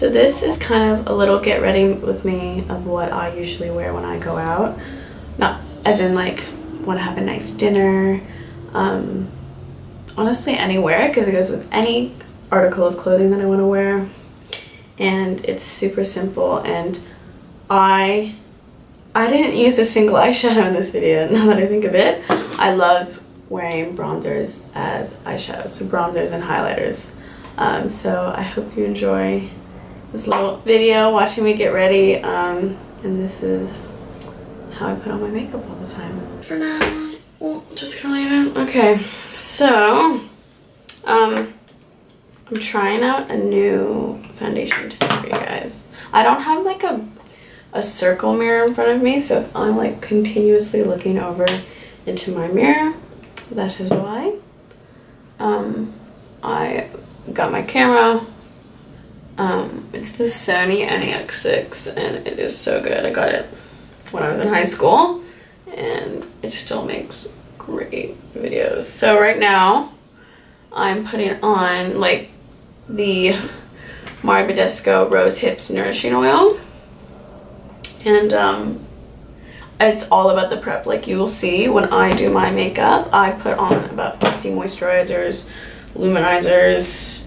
So this is kind of a little get ready with me of what I usually wear when I go out. Not as in like want to have a nice dinner. Honestly anywhere, because it goes with any article of clothing that I want to wear. And it's super simple, and I didn't use a single eyeshadow in this video now that I think of it. I love wearing bronzers as eyeshadows, so bronzers and highlighters. So I hope you enjoy this little video watching me get ready, and this is how I put on my makeup all the time. For now, well, just gonna leave it. Okay, so I'm trying out a new foundation today for you guys. I don't have like a circle mirror in front of me, so if I'm like continuously looking over into my mirror, that is why. I got my camera. It's the Sony NEX6 and it is so good. I got it when I was in high school and it still makes great videos. So right now I'm putting on like the Bedesco Rose Hips Nourishing Oil, and it's all about the prep. Like you will see when I do my makeup, I put on about 50 moisturizers, luminizers,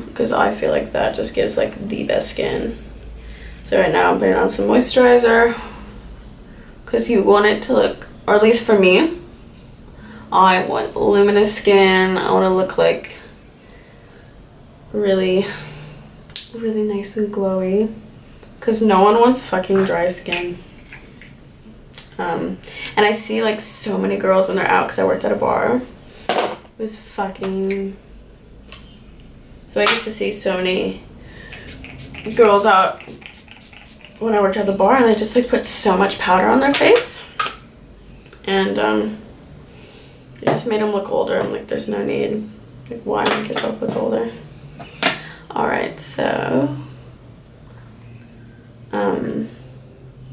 because I feel like that just gives like the best skin. So right now I'm putting on some moisturizer because you want it to look, or at least for me, I want luminous skin. I want to look like really nice and glowy, because no one wants fucking dry skin. And I see like so many girls when they're out, because I worked at a bar. It was fucking, so I used to see so many girls out when I worked at the bar, and they just like put so much powder on their face, and it just made them look older. I'm like, there's no need. Like, why make yourself look older? Alright, so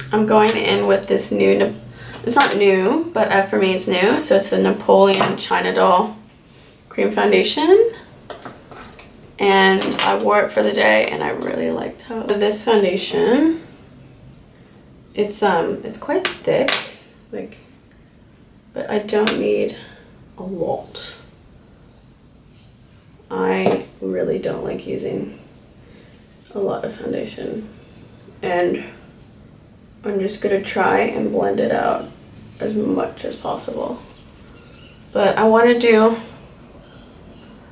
I'm going in with this new, it's not new, but for me it's new, so it's the Napoleon China Doll Cream Foundation, and I wore it for the day and I really liked how this foundation, it's quite thick, like, but I don't need a lot. I really don't like using a lot of foundation, and I'm just gonna try and blend it out as much as possible. But I want to do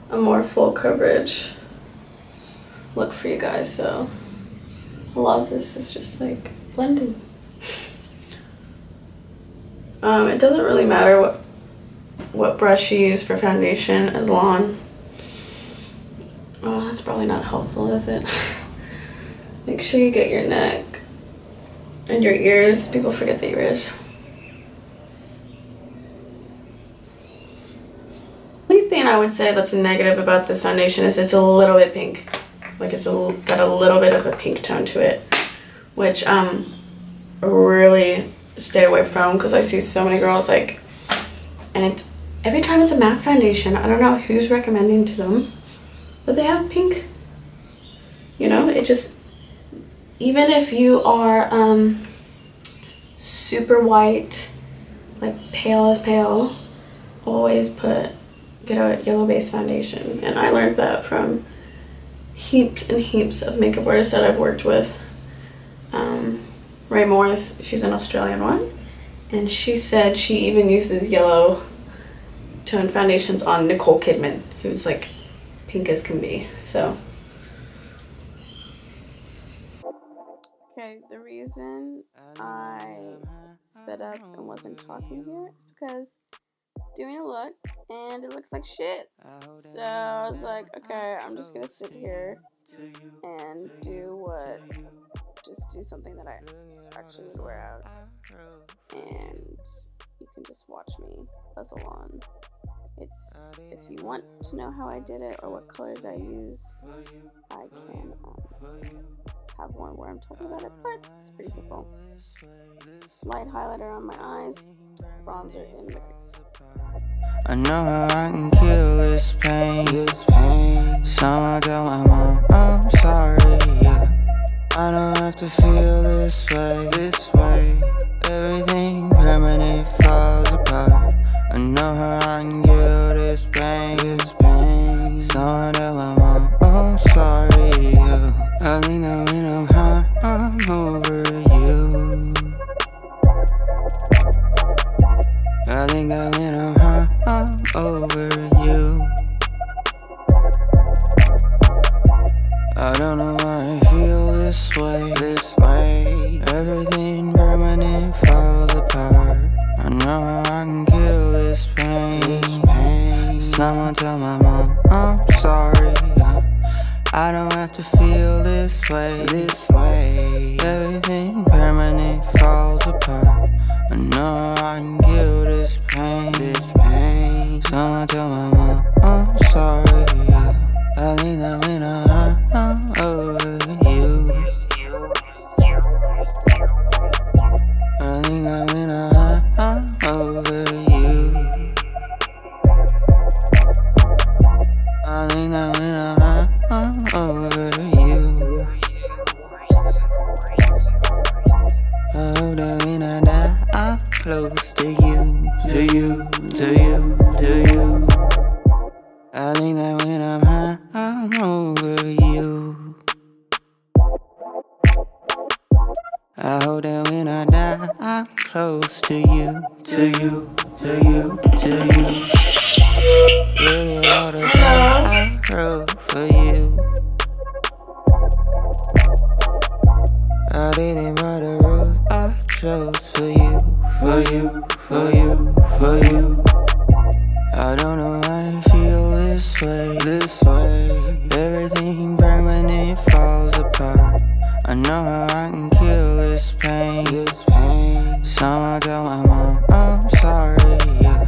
a more full coverage look for you guys, so a lot of this is just like blending. It doesn't really matter what brush you use for foundation as long. Oh, that's probably not helpful, is it? Make sure you get your neck and your ears. People forget the ears. The only thing I would say that's negative about this foundation is it's a little bit pink. Like it's got a little bit of a pink tone to it, which really stay away from, because I see so many girls like, and it's every time it's a matte foundation, I don't know who's recommending to them, but they have pink. You know, it just, even if you are super white, like pale as pale, always get a yellow base foundation. And I learned that from heaps and heaps of makeup artists that I've worked with. Ray Morris, she's an Australian one, and she said she even uses yellow tone foundations on Nicole Kidman, who's like pink as can be. So okay, the reason I sped up and wasn't talking here is because it's doing a look and it looks like shit. So I was like, okay, I'm just gonna sit here and just do something that I actually would wear out, and you can just watch me puzzle on. It's, if you want to know how I did it or what colors I used, I can have one where I'm talking about it, but it's pretty simple. Light highlighter on my eyes, bronzer in the crease. I know how I can kill this pain. Someone tell my mom I'm sorry, yeah. I don't have to feel this way. Everything permanent falls apart. I know how I can kill this pain. Someone tell my mom I'm sorry, yeah. I think that when I'm high, I'm over you. I think that when I'm high, I'm over you. I don't know why I feel this way. Everything permanent falls apart. I know how I can kill this pain. Someone tell my mom I'm sorry, yeah. I don't have to feel this way. Everything permanent falls apart. I know I can kill this pain. Someone tell my mom I'm sorry, yeah. I think that when I'm over you. I think that when I'm over you. I think that when I'm over you. I hope that when I die, I'm close to you. I think that when I'm high, I'm over you. I hope that when I die, I'm close to you. Look at all the time I wrote for you. I didn't write the rules, I chose for you. I don't know why I feel this way. Everything permanent falls apart. I know how I can kill this pain. Someone tell my mom I'm sorry, yeah.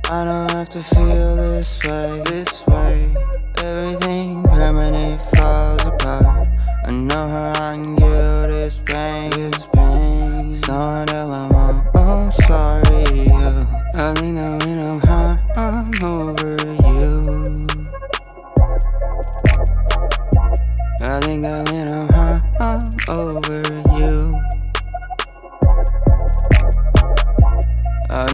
I don't have to feel this way. Everything permanent falls apart. I know how I can kill this pain. Someone tell my mom I'm sorry, yeah. I think that when I'm high, I'm over you. I think that when I'm